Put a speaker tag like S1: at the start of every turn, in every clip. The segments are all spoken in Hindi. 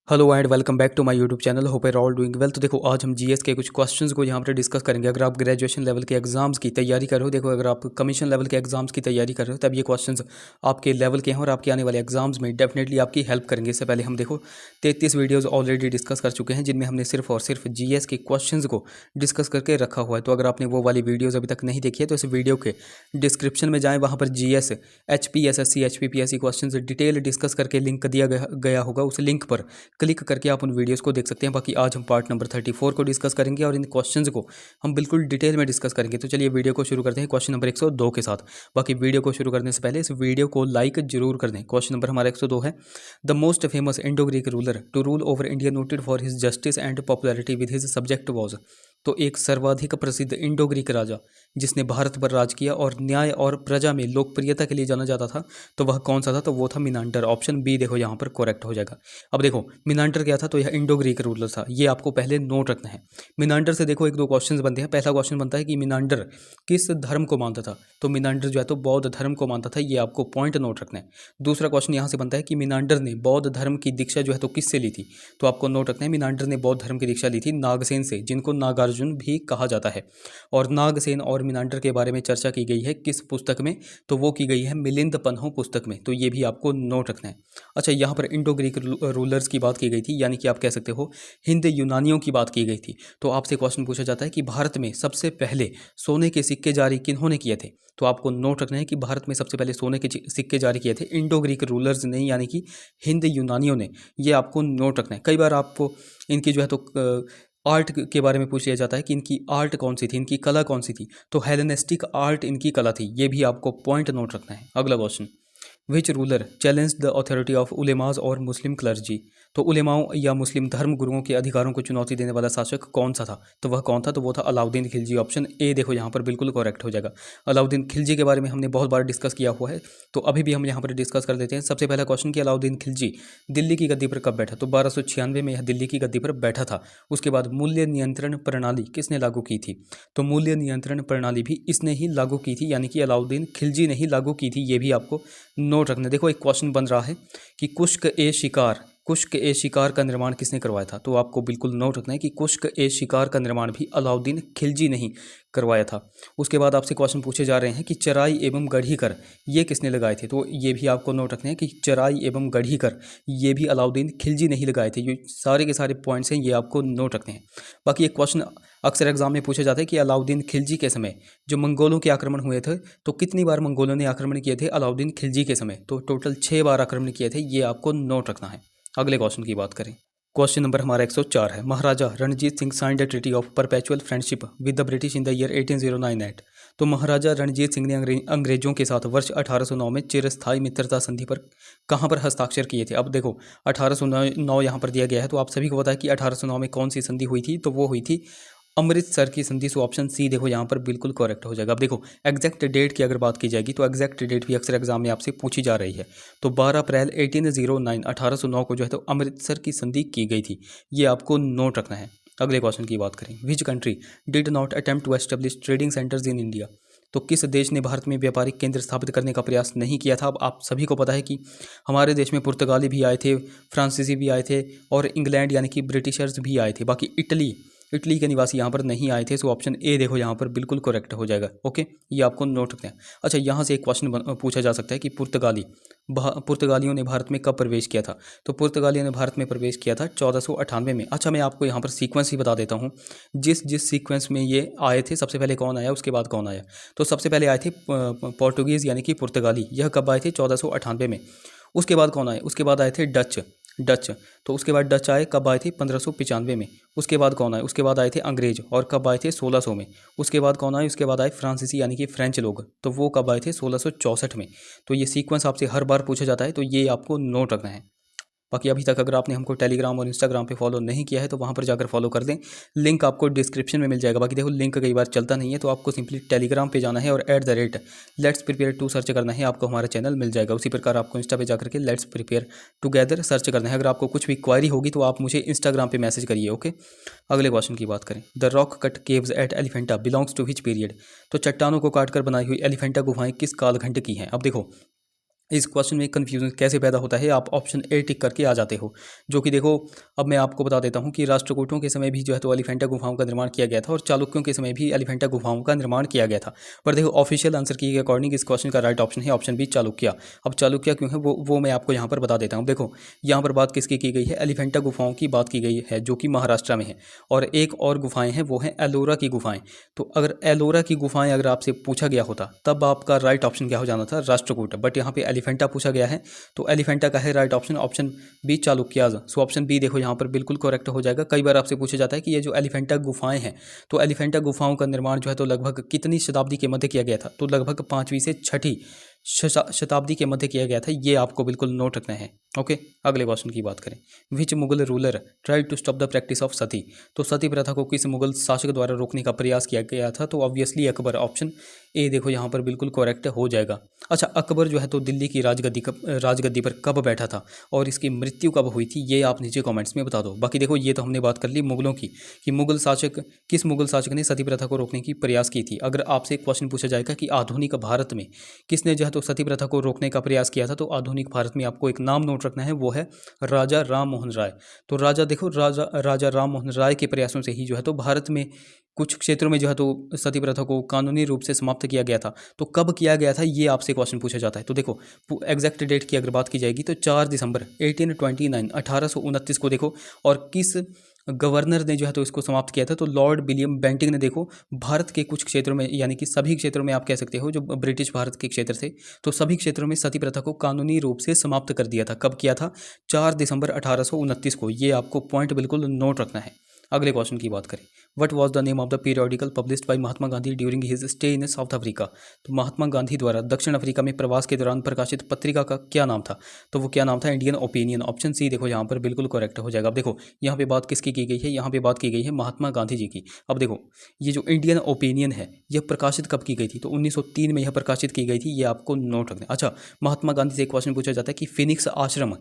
S1: Hello and welcome back to my YouTube channel. Hope are all doing well. तो देखो आज हम जीएस के कुछ क्वेश्चंस को यहाँ पर डिस्कस करेंगे। अगर आप ग्रेजुएशन लेवल के एग्जाम्स की तैयारी कर रहे हो, देखो अगर आप कमीशन लेवल के एग्जाम्स की तैयारी कर रहे हो तब ये क्वेश्चंस आपके लेवल के हैं और आपके आने वाले एग्जाम्स में डेफिनेटली आपकी हेल्प करेंगे। इससे पहले हम देखो 33 वीडियोज़ ऑलरेडी डिस्कस कर चुके हैं जिनमें हमने सिर्फ और सिर्फ जीएस के क्वेश्चंस को डिस्कस करके रखा हुआ है। तो अगर आपने वो वाली वीडियोज़ अभी तक नहीं देखी है तो इस वीडियो के डिस्क्रिप्शन में जाएँ, वहाँ पर GS HPSSC HPPSC question detail discuss करके लिंक दिया गया होगा। उस लिंक पर क्लिक करके आप उन वीडियोस को देख सकते हैं। बाकी आज हम पार्ट नंबर 34 को डिस्कस करेंगे और इन क्वेश्चंस को हम बिल्कुल डिटेल में डिस्कस करेंगे। तो चलिए वीडियो को शुरू करते हैं क्वेश्चन नंबर 102 के साथ। बाकी वीडियो को शुरू करने से पहले इस वीडियो को लाइक जरूर कर दें। क्वेश्चन नंबर हमारा 102 है, the most famous Indo Greek ruler to rule over India noted for his justice and popularity with his subject was. तो एक सर्वाधिक प्रसिद्ध इंडो ग्रीक राजा जिसने भारत पर राज किया और न्याय और प्रजा में लोकप्रियता के लिए जाना जाता था, तो वह कौन सा था? तो वो था मिनांडर। ऑप्शन बी देखो यहाँ पर करेक्ट हो जाएगा। अब देखो मिनांडर क्या था? तो यह इंडो ग्रीक रूलर था। ये आपको पहले नोट रखना है। मिनांडर से देखो एक दो क्वेश्चंस बनते हैं। पहला क्वेश्चन बनता है कि मिनांडर किस धर्म को मानता था? तो मिनांडर जो है तो बौद्ध धर्म को मानता था। ये आपको पॉइंट नोट रखना है। दूसरा क्वेश्चन यहाँ से बनता है कि मिनांडर ने बौद्ध धर्म की दीक्षा जो है तो किससे ली थी? तो आपको नोट रखना है मिनांडर ने बौद्ध धर्म की दीक्षा ली थी नागसेन से, जिनको नागार्जुन भी कहा जाता है। और नागसेन और मिनांडर के बारे में चर्चा की गई है किस पुस्तक में? तो वो की गई है मिलिंद पन्हो पुस्तक में। तो ये भी आपको नोट रखना है। अच्छा, यहाँ पर इंडो ग्रीक रूलर्स की बात की गई थी, यानी कि आप कह सकते हो हिंद यूनानियों की बात की गई थी। तो आपसे क्वेश्चन पूछा जाता है कि भारत में सबसे पहले सोने के सिक्के जारी किन्होंने किए थे? तो आपको नोट रखना है कि भारत में सबसे पहले सोने के सिक्के जारी किए थे इंडो ग्रीक रूलर्स ने, यानी कि हिंद यूनानियों ने। ये आपको नोट रखना है। कई बार आपको इनकी जो है तो आर्ट के बारे में पूछ लिया जाता है कि इनकी आर्ट कौन सी थी, इनकी कला कौन सी थी? तो हेलेनिस्टिक आर्ट इनकी कला थी। ये भी आपको पॉइंट नोट रखना है। अगला question, which ruler challenge the authority of उलेमाज और मुस्लिम क्लर्जी? तो उलेमाओं या मुस्लिम धर्म गुरुओं के अधिकारों को चुनौती देने वाला शासक कौन सा था? तो वह कौन था? तो वो था अलाउद्दीन खिलजी। ऑप्शन ए देखो यहाँ पर बिल्कुल करेक्ट हो जाएगा। अलाउद्दीन खिलजी के बारे में हमने बहुत बार डिस्कस किया हुआ है, तो अभी भी हम यहाँ पर डिस्कस कर देते हैं। सबसे पहला क्वेश्चन कि अलाउद्दीन खिलजी दिल्ली की गद्दी पर कब बैठा? तो 1296 में यह दिल्ली की गद्दी पर बैठा था। उसके बाद मूल्य नियंत्रण प्रणाली किसने लागू की थी? तो मूल्य नियंत्रण प्रणाली भी इसने ही लागू की थी, यानी कि अलाउद्दीन खिलजी ने ही लागू की थी। ये भी आपको नोट रखना। देखो एक क्वेश्चन बन रहा है कि कुश्क ए शिकार का निर्माण किसने करवाया था? तो आपको बिल्कुल नोट रखना है कि कुश्क ए शिकार का निर्माण भी अलाउद्दीन खिलजी ने ही करवाया था। उसके बाद आपसे क्वेश्चन पूछे जा रहे हैं कि चराई एवं गढ़ी कर ये किसने लगाए थे? तो ये भी आपको नोट रखना है कि चराई एवं गढ़ी कर ये भी अलाउद्दीन खिलजी ने ही लगाए थे। ये सारे के सारे पॉइंट्स हैं, ये आपको नोट रखने हैं। बाकी एक क्वेश्चन अक्सर एग्जाम में पूछा जाता है कि अलाउद्दीन खिलजी के समय जो मंगोलों के आक्रमण हुए थे, तो कितनी बार मंगोलों ने आक्रमण किए थे अलाउद्दीन खिलजी के समय? तो टोटल 6 बार आक्रमण किए थे। ये आपको नोट रखना है। अगले क्वेश्चन की बात करें, क्वेश्चन नंबर हमारा 104 है, Maharaja Ranjit Singh signed the treaty of perpetual friendship with the British in the year 1809 at. तो महाराजा रणजीत सिंह ने अंग्रेजों के साथ वर्ष 1809 में चिरस्थायी मित्रता संधि पर कहाँ पर हस्ताक्षर किए थे? अब देखो 1809 यहाँ पर दिया गया है, तो आप सभी को पता है कि 1809 में कौन सी संधि हुई थी? तो वो हुई थी अमृतसर की संधि। सो ऑप्शन सी देखो यहाँ पर बिल्कुल करेक्ट हो जाएगा। अब देखो एग्जैक्ट डेट की अगर बात की जाएगी तो एग्जैक्ट डेट भी अक्सर एग्जाम में आपसे पूछी जा रही है। तो 12 अप्रैल 1809 को जो है तो अमृतसर की संधि की गई थी। ये आपको नोट रखना है। अगले क्वेश्चन की बात करें, which country did not attempt to establish trading centres in India? तो किस देश ने भारत में व्यापारिक केंद्र स्थापित करने का प्रयास नहीं किया था? अब आप सभी को पता है कि हमारे देश में पुर्तगाली भी आए थे, फ्रांसीसी भी आए थे और इंग्लैंड यानी कि ब्रिटिशर्स भी आए थे। बाकी इटली के निवासी यहाँ पर नहीं आए थे। सो ऑप्शन ए देखो यहाँ पर बिल्कुल करेक्ट हो जाएगा। ओके, ये आपको नोट रखना है। अच्छा, यहाँ से एक क्वेश्चन पूछा जा सकता है कि पुर्तगालियों ने भारत में कब प्रवेश किया था? तो पुर्तगालियों ने भारत में प्रवेश किया था 1498 में। अच्छा, मैं आपको यहाँ पर सीक्वेंस ही बता देता हूँ। जिस सीक्वेंस में ये आए थे, सबसे पहले कौन आया, उसके बाद कौन आया। तो सबसे पहले आए थे पोर्टुगीज़ यानी कि पुर्तगाली। यह कब आए थे? 1498 में। उसके बाद कौन आए? उसके बाद आए थे डच। तो उसके बाद डच आए, कब आए थे? 1595 में। उसके बाद कौन आए? उसके बाद आए थे अंग्रेज, और कब आए थे? 1600 में। उसके बाद कौन आए? उसके बाद आए फ्रांसीसी यानी कि फ्रेंच लोग, तो वो कब आए थे? 1664 में। तो ये सीक्वेंस आपसे हर बार पूछा जाता है, तो ये आपको नोट रखना है। बाकी अभी तक अगर आपने हमको टेलीग्राम और इंस्टाग्राम पे फॉलो नहीं किया है तो वहाँ पर जाकर फॉलो कर दें। लिंक आपको डिस्क्रिप्शन में मिल जाएगा। बाकी देखो लिंक कई बार चलता नहीं है, तो आपको सिंपली टेलीग्राम पे जाना है और @लेट्स प्रिपेयर टू सर्च करना है, आपको हमारा चैनल मिल जाएगा। उसी प्रकार आपको इंस्टा पे जाकर के लेट्स प्रिपेयर टुगेदर सर्च करना है। अगर आपको कुछ भी क्वायरी होगी तो आप मुझे इंस्टाग्राम पर मैसेज करिए। ओके, अगले क्वेश्चन की बात करें, the rock cut caves at Elephanta belongs to which period? तो चट्टानों को काट कर बनाई हुई एलिफेंटा गुफाएं किस कालखंड की हैं? अब देखो इस क्वेश्चन में कन्फ्यूजन कैसे पैदा होता है, आप ऑप्शन ए टिक करके आ जाते हो। जो कि देखो, अब मैं आपको बता देता हूँ कि राष्ट्रकूटों के समय भी जो है तो एलिफेंटा गुफाओं का निर्माण किया गया था और चालुक्यों के समय भी एलिफेंटा गुफाओं का निर्माण किया गया था। पर देखो, ऑफिशियल आंसर की के अकॉर्डिंग इस क्वेश्चन का राइट ऑप्शन है ऑप्शन बी, चालुक्य। अब चालुक्य क्यों है वो मैं आपको यहाँ पर बता देता हूँ। देखो, यहाँ पर बात किसकी की गई है, एलिफेंटा गुफाओं की बात की गई है, जो कि महाराष्ट्र में है। और एक और गुफाएं हैं, वो हैं एलोरा की गुफाएं। तो अगर एलोरा की गुफाएं अगर आपसे पूछा गया होता, तब आपका राइट ऑप्शन क्या हो जाना था, राष्ट्रकूट। बट यहाँ पे एलिफेंटा पूछा गया है, तो एलिफेंटा का है right option option B, Chalukyas. So option B देखो यहाँ पर बिल्कुल करेक्ट हो जाएगा। कई बार आपसे पूछा जाता है कि ये जो एलिफेंटा गुफाएं हैं, तो एलिफेंटा गुफाओं का निर्माण जो है तो लगभग कितनी शताब्दी के मध्य किया गया था, तो लगभग 5वीं से 6ठी शताब्दी के मध्य किया गया था। ये आपको बिल्कुल नोट रखना है। ओके, अगले क्वेश्चन की बात करें। Which Mughal ruler try to stop the practice of sati. तो सती प्रथा को किस मुगल शासक द्वारा रोकने का प्रयास किया गया था, तो ऑब्वियसली अकबर। ऑप्शन ए देखो यहाँ पर बिल्कुल करेक्ट हो जाएगा। अच्छा, अकबर जो है तो दिल्ली की राजगद्दी पर कब बैठा था और इसकी मृत्यु कब हुई थी, ये आप नीचे कमेंट्स में बता दो। बाकी देखो, ये तो हमने बात कर ली मुगलों की, कि किस मुगल शासक ने सती प्रथा को रोकने की प्रयास की थी। अगर आपसे क्वेश्चन पूछा जाएगा कि आधुनिक भारत में किसने जो है तो सती प्रथा को रोकने का प्रयास किया था, तो आधुनिक भारत में आपको एक नाम नोट रखना है, वो है राजा राम मोहन राय। तो राजा राम मोहन राय के प्रयासों से ही जो है तो भारत में कुछ क्षेत्रों में जो है तो सती प्रथा को कानूनी रूप से समाप्त किया गया था। तो कब किया गया था, ये आपसे क्वेश्चन पूछा जाता है। तो देखो, एग्जैक्ट डेट की अगर बात की जाएगी तो 4 दिसंबर 1829 को देखो। और किस गवर्नर ने जो है तो इसको समाप्त किया था, तो लॉर्ड विलियम बेंटिंग ने। देखो, भारत के कुछ क्षेत्रों में, यानी कि सभी क्षेत्रों में आप कह सकते हो जो ब्रिटिश भारत के क्षेत्र थे, तो सभी क्षेत्रों में सती प्रथा को कानूनी रूप से समाप्त कर दिया था। कब किया था, 4 दिसंबर 1829 को। ये आपको पॉइंट बिल्कुल नोट रखना है। अगले क्वेश्चन की बात करें। What was the name of the periodical published by Mahatma Gandhi during his stay in south Africa. तो महात्मा गांधी द्वारा दक्षिण अफ्रीका में प्रवास के दौरान प्रकाशित पत्रिका का क्या नाम था, तो वो क्या नाम था, इंडियन ओपिनियन। ऑप्शन सी देखो यहाँ पर बिल्कुल करेक्ट हो जाएगा। अब देखो, यहाँ पे बात किसकी की गई है, यहाँ पे बात की गई है महात्मा गांधी जी की। अब देखो, ये जो इंडियन ओपिनियन है, यह प्रकाशित कब की गई थी, तो 1903 में यह प्रकाशित की गई थी। ये आपको नोट रखना है। अच्छा, महात्मा गांधी से एक क्वेश्चन पूछा जाता है कि फिनिक्स आश्रम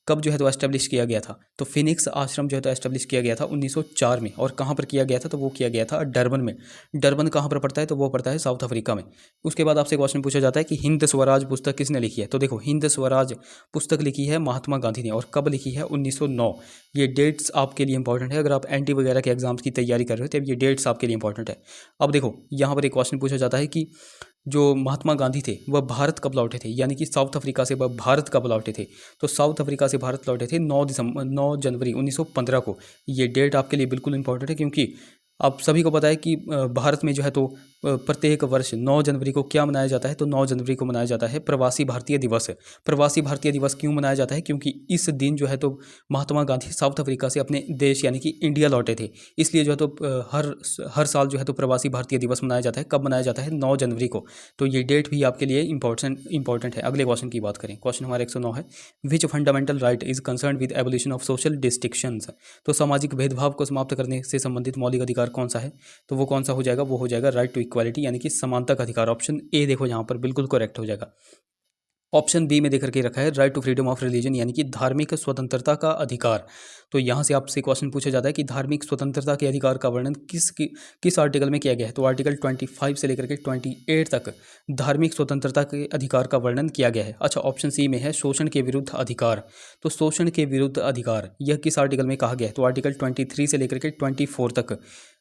S1: कब जो है तो एस्टेब्लिश किया गया था, तो फिनिक्स आश्रम जो है तो एस्टेब्लिश किया गया था 1904 में। और कहाँ पर किया गया था, तो वो किया गया था डरबन में। डरबन कहाँ पर पड़ता है, तो वो पड़ता है साउथ अफ्रीका में। उसके बाद आपसे क्वेश्चन पूछा जाता है कि हिंद स्वराज पुस्तक किसने लिखी है, तो देखो, हिंद स्वराज पुस्तक लिखी है महात्मा गांधी ने। और कब लिखी है, 1909। ये डेट्स आपके लिए इंपॉर्टेंट है। अगर आप एनटी वगैरह के एग्जाम्स की तैयारी कर रहे हो तो ये डेट्स आपके लिए इंपॉर्टेंट है। अब देखो, यहाँ पर एक क्वेश्चन पूछा जाता है कि जो महात्मा गांधी थे वह भारत कब लौटे थे, यानी कि साउथ अफ्रीका से वह भारत कब लौटे थे, तो साउथ अफ्रीका से भारत लौटे थे 9 जनवरी 1915 को। ये डेट आपके लिए बिल्कुल इंपॉर्टेंट है, क्योंकि आप सभी को पता है कि भारत में जो है तो प्रत्येक वर्ष 9 जनवरी को क्या मनाया जाता है, तो 9 जनवरी को मनाया जाता है प्रवासी भारतीय दिवस। प्रवासी भारतीय दिवस क्यों मनाया जाता है, क्योंकि इस दिन जो है तो महात्मा गांधी साउथ अफ्रीका से अपने देश यानी कि इंडिया लौटे थे। इसलिए जो है तो हर साल जो है तो प्रवासी भारतीय दिवस मनाया जाता है। कब मनाया जाता है, 9 जनवरी को। तो ये डेट भी आपके लिए इंपॉर्टेंट है। अगले क्वेश्चन की बात करें। क्वेश्चन हमारा 109 है, which fundamental right is concern with abolition of social distinctions. तो सामाजिक भेदभाव को समाप्त करने से संबंधित मौलिक अधिकार कौन सा है, तो वो कौन सा हो जाएगा, वो हो जाएगा राइट टू इक्वालिटी, यानी कि समानता का अधिकार। ऑप्शन ए देखो यहाँ पर बिल्कुल करेक्ट हो जाएगा। ऑप्शन बी में देख करके रखा है right to freedom of religion, यानी कि धार्मिक स्वतंत्रता का अधिकार। तो यहाँ से आपसे क्वेश्चन पूछा जाता है कि धार्मिक स्वतंत्रता के अधिकार का वर्णन किस आर्टिकल में किया गया है, तो आर्टिकल 25 से लेकर के 28 तक धार्मिक स्वतंत्रता के अधिकार का वर्णन किया गया है। अच्छा, ऑप्शन सी में है शोषण के विरुद्ध अधिकार। तो शोषण के विरुद्ध अधिकार यह किस आर्टिकल में कहा गया है, तो आर्टिकल 23 से लेकर के 24 तक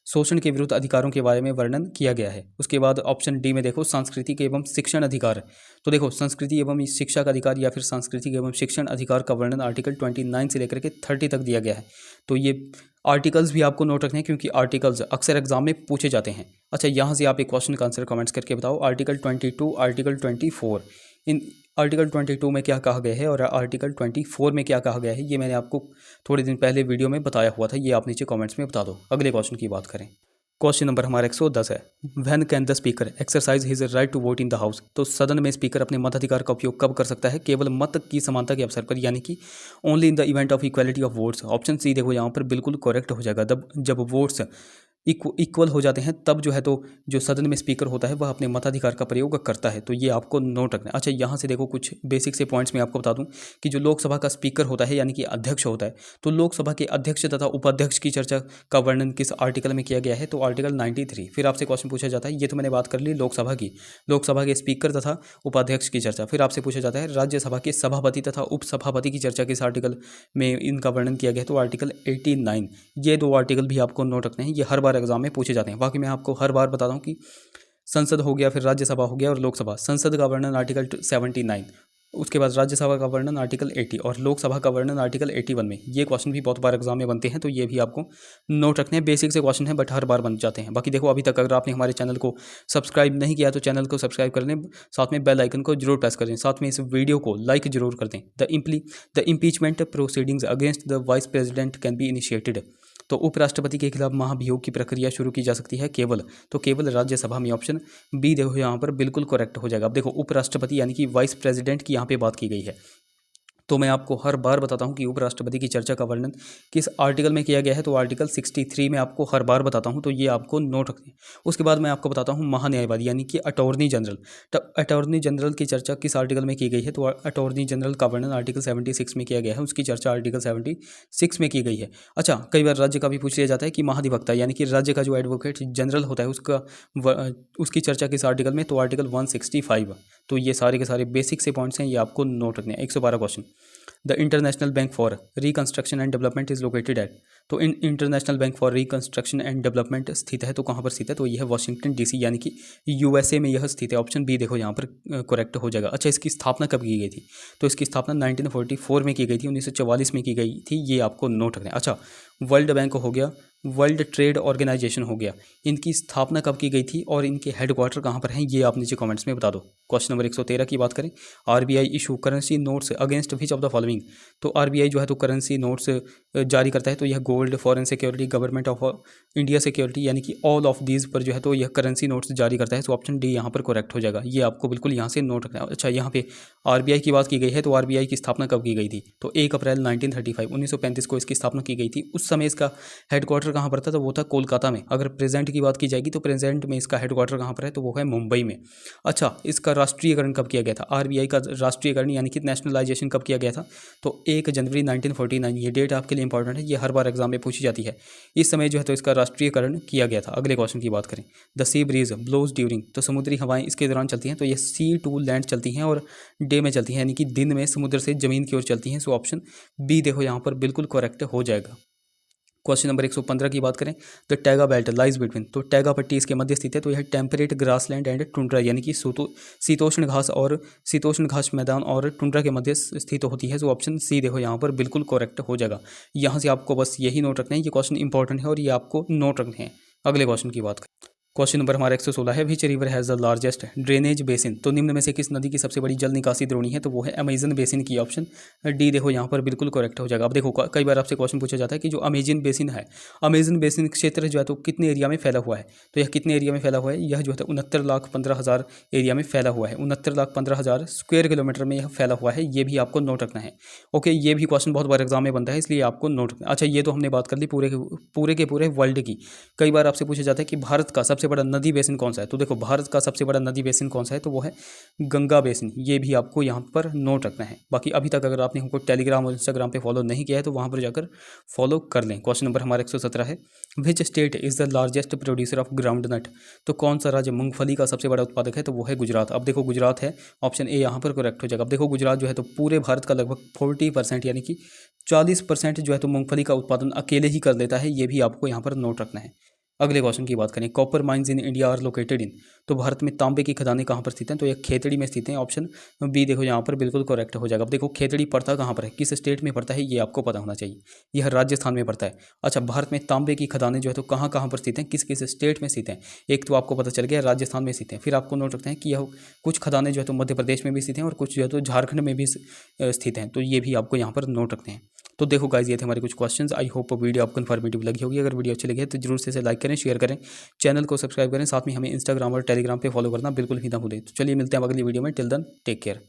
S1: शोषण के विरुद्ध अधिकारों के बारे में वर्णन किया गया है। उसके बाद ऑप्शन डी में देखो सांस्कृतिक एवं शिक्षण अधिकार। तो देखो, संस्कृति एवं शिक्षा का अधिकार या फिर सांस्कृतिक एवं शिक्षण अधिकार का वर्णन आर्टिकल 29 से लेकर के 30 तक दिया गया है। तो ये आर्टिकल्स भी आपको नोट रखने हैं, क्योंकि आर्टिकल्स अक्सर एग्जाम में पूछे जाते हैं। अच्छा, यहाँ से आप एक क्वेश्चन का आंसर कमेंट्स करके बताओ। आर्टिकल 22, आर्टिकल 24, इन आर्टिकल 22 में क्या कहा गया है और आर्टिकल 24 में क्या कहा गया है, ये मैंने आपको थोड़े दिन पहले वीडियो में बताया हुआ था। ये आप नीचे कमेंट्स में बता दो। अगले क्वेश्चन की बात करें। क्वेश्चन नंबर हमारा 110 है, when can the speaker exercise his right to vote in the house. तो सदन में स्पीकर अपने मताधिकार का उपयोग कब कर सकता है, केवल मत की समानता के अवसर पर, यानी कि only in the event of equality of votes. Option C देखो यहाँ पर बिल्कुल करेक्ट हो जाएगा। जब वोट्स इक्वल हो जाते हैं तब जो है तो जो सदन में स्पीकर होता है वह अपने मताधिकार का प्रयोग करता है। तो ये आपको नोट रखना है। अच्छा, यहाँ से देखो कुछ बेसिक से पॉइंट्स मैं आपको बता दूं कि जो लोकसभा का स्पीकर होता है यानी कि अध्यक्ष होता है, तो लोकसभा के अध्यक्ष तथा उपाध्यक्ष की चर्चा का वर्णन किस आर्टिकल में किया गया है? तो आर्टिकल 93। फिर आपसे क्वेश्चन पूछा जाता है, ये तो मैंने बात कर ली लोकसभा की, लोकसभा के स्पीकर तथा उपाध्यक्ष की चर्चा। फिर आपसे पूछा जाता है राज्यसभा के सभापति तथा उपसभापति की चर्चा किस आर्टिकल में इनका वर्णन किया गया? तो आर्टिकल 89। ये दो आर्टिकल भी आपको नोट रखने हैं, ये हर बार एग्जाम में पूछे जाते हैं। बाकी मैं आपको हर बार बताता हूँ कि संसद हो गया, फिर राज्यसभा हो गया और लोकसभा। संसद का वर्णन आर्टिकल 79, उसके बाद राज्यसभा का वर्णन आर्टिकल 80 और लोकसभा का वर्णन आर्टिकल 81 में। ये क्वेश्चन भी बहुत बार एग्जाम में बनते हैं, तो ये भी आपको नोट रखने हैं। बेसिक से क्वेश्चन है बट हर बार बन जाते हैं। बाकी देखो, अभी तक अगर आपने हमारे चैनल को सब्सक्राइब नहीं किया तो चैनल को सब्सक्राइब कर लें, साथ में बेल आइकन को जरूर प्रेस कर दें, साथ में इस वीडियो को लाइक जरूर कर दें। The impeachment proceedings against the vice president can be initiated. तो उपराष्ट्रपति के खिलाफ महाभियोग की प्रक्रिया शुरू की जा सकती है केवल राज्यसभा में। ऑप्शन बी देखो यहाँ पर बिल्कुल करेक्ट हो जाएगा। अब देखो, उपराष्ट्रपति यानी कि वाइस प्रेसिडेंट की यहाँ पे बात की गई है, तो मैं आपको हर बार बताता हूं कि उपराष्ट्रपति की चर्चा का वर्णन किस आर्टिकल में किया गया है। तो आर्टिकल 63 में आपको हर बार बताता हूं, तो ये आपको नोट रखना है। उसके बाद मैं आपको बताता हूं महान्यायवादी यानी कि अटॉर्नी जनरल। तो अटॉर्नी जनरल की चर्चा किस आर्टिकल में की गई है? तो अटॉर्नी जनरल का वर्णन आर्टिकल 76 में किया गया है, उसकी चर्चा आर्टिकल 76 में की गई है। अच्छा, कई बार राज्य का भी पूछ लिया जाता है कि महाधिवक्ता यानी कि राज्य का जो एडवोकेट जनरल होता है उसकी चर्चा किस आर्टिकल में? तो आर्टिकल 165। तो ये सारे के सारे बेसिक से पॉइंट्स हैं, ये आपको नोट रखने हैं। 112 question, the International Bank for Reconstruction and Development is located at. तो International Bank for Reconstruction and Development स्थित है, तो कहाँ पर स्थित है? तो यह है वाशिंगटन डीसी यानी कि यूएसए में यह स्थित है। ऑप्शन बी देखो यहाँ पर करेक्ट हो जाएगा। अच्छा, इसकी स्थापना कब की गई थी? तो इसकी स्थापना 1944 में की गई थी, 1944 में की गई थी, ये आपको नोट रखना है। अच्छा, वर्ल्ड बैंक हो गया, वर्ल्ड ट्रेड ऑर्गेनाइजेशन हो गया, इनकी स्थापना कब की गई थी और इनके हेडक्वार्टर कहाँ पर हैं? ये आप नीचे कमेंट्स में बता दो। क्वेश्चन नंबर 113 की बात करें, RBI issue currency notes against which of the following. तो आरबीआई जो है तो करेंसी नोट्स जारी करता है, तो यह gold, foreign security, government of India security यानी कि ऑल ऑफ दीज पर जो है तो यह करेंसी नोट्स जारी करता है। तो ऑप्शन डी यहाँ पर करेक्ट हो जाएगा, ये आपको बिल्कुल यहाँ से नोट रखना है। अच्छा, यहाँ पे आरबीआई की बात की गई है, तो आरबीआई की स्थापना कब की गई थी? तो 1 अप्रैल 1935 को इसकी स्थापना की गई थी। उस समय इसका हेडक्वार्टर कहाँ पर था? तो वो था कोलकाता में। अगर प्रेजेंट की बात की जाएगी तो प्रेजेंट में इसका हेडक्वार्टर कहाँ पर है? तो वो है मुंबई में। अच्छा, इसका राष्ट्रीयकरण कब किया गया था? आरबीआई का राष्ट्रीयकरण यानी कि नेशनलाइजेशन कब किया गया था? तो 1 जनवरी 1949। ये डेट आपके लिए इंपॉर्टेंट है, ये हर बार एग्जाम में पूछी जाती है। इस समय जो है तो इसका राष्ट्रीयकरण किया गया था। अगले क्वेश्चन की बात करें, the sea breeze blows during. तो समुद्री हवाएं इसके दौरान चलती हैं, तो ये सी टू लैंड चलती हैं और डे में चलती हैं, यानी कि दिन में समुद्र से जमीन की ओर चलती हैं। सो ऑप्शन बी देखो यहाँ पर बिल्कुल करेक्ट हो जाएगा। क्वेश्चन नंबर 115 की बात करें, the taiga belt lies between. तो टैगा पट्टी इसके मध्य स्थित है, तो यह टेम्परेट ग्रासलैंड एंड टुंड्रा यानी कि शीतोष्ण घास मैदान और टुंड्रा के मध्य स्थित होती है। तो ऑप्शन सी देखो यहाँ पर बिल्कुल करेक्ट हो जाएगा। यहाँ से आपको बस यही नोट रखना है, ये क्वेश्चन इंपॉर्टेंट है और ये आपको नोट रखने हैं। अगले क्वेश्चन की बात करें, क्वेश्चन नंबर हमारा 116 है, which river has the largest drainage basin. तो निम्न में से किस नदी की सबसे बड़ी जल निकासी द्रोणी है? तो वो है अमेजन बेसिन की। ऑप्शन डी देखो यहाँ पर बिल्कुल करेक्ट हो जाएगा। अब देखो, कई बार आपसे क्वेश्चन पूछा जाता है कि जो अमेजन बेसिन है, अमेजन बेसिन क्षेत्र जो है तो कितने एरिया में फैला हुआ है? तो यह कितने एरिया में फैला हुआ है? यह जो है 69,15,000 एरिया में फैला हुआ है। 69,15,000 स्क्वायर किलोमीटर में यह फैला हुआ है, ये भी आपको नोट रखना है। ओके, ये भी क्वेश्चन बहुत बार एग्जाम में बनता है, इसलिए आपको नोट रखना। अच्छा, ये तो हमने बात कर ली पूरे के पूरे वर्ल्ड की। कई बार आपसे पूछा जाता है कि भारत का सबसे बड़ा नदी बेसिन कौन सा है? तो देखो, भारत का सबसे बड़ा नदी बेसिन कौन सा है? तो वो है गंगा बेसिन। ये भी आपको यहाँ पर नोट रखना है। बाकी अभी तक अगर आपने हमको टेलीग्राम और इंस्टाग्राम पे फॉलो नहीं किया है तो वहाँ पर जाकर फॉलो कर लें। क्वेश्चन नंबर हमारा 117 है, which state is the largest producer of groundnut. तो कौन सा राज्य मूंगफली का सबसे बड़ा उत्पादक है? तो वो है गुजरात। अब देखो, गुजरात है, ऑप्शन ए यहाँ पर करेक्ट हो जाएगा। अब देखो, गुजरात जो है तो पूरे भारत का लगभग 40% यानी कि 40% जो है तो मूंगफली का उत्पादन अकेले ही कर लेता है, ये भी आपको यहाँ पर नोट रखना है। अगले क्वेश्चन की बात करें, copper mines in India are located in. तो भारत में तांबे की खदानें कहाँ पर स्थित हैं? तो ये खेतड़ी में स्थित हैं। ऑप्शन बी देखो यहाँ पर बिल्कुल करेक्ट हो जाएगा। अब देखो, खेतड़ी पड़ता कहाँ पर है, किस स्टेट में पड़ता है, ये आपको पता होना चाहिए। यह राजस्थान में पड़ता है। अच्छा, भारत में तांबे की खदानें जो है तो कहाँ कहाँ पर स्थित हैं, किस किस स्टेट में स्थित हैं? एक तो आपको पता चल गया राजस्थान में स्थित हैं, फिर आपको नोट रखते हैं कि यह कुछ खदानें जो है तो मध्य प्रदेश में भी स्थित हैं और कुछ जो है तो झारखंड में भी स्थित हैं। तो ये भी आपको यहाँ पर नोट रखते हैं। तो देखो गाइस, ये थे हमारे कुछ क्वेश्चंस। आई होप वीडियो आपको इन्फॉर्मेटिव लगी होगी। अगर वीडियो अच्छी लगी है तो जरूर से इसे लाइक करें, शेयर करें, चैनल को सब्सक्राइब करें, साथ में हमें इंस्टाग्राम और टेलीग्राम पे फॉलो करना बिल्कुल ही ना भूलें। तो चलिए मिलते हैं अगली वीडियो में। Till then take care.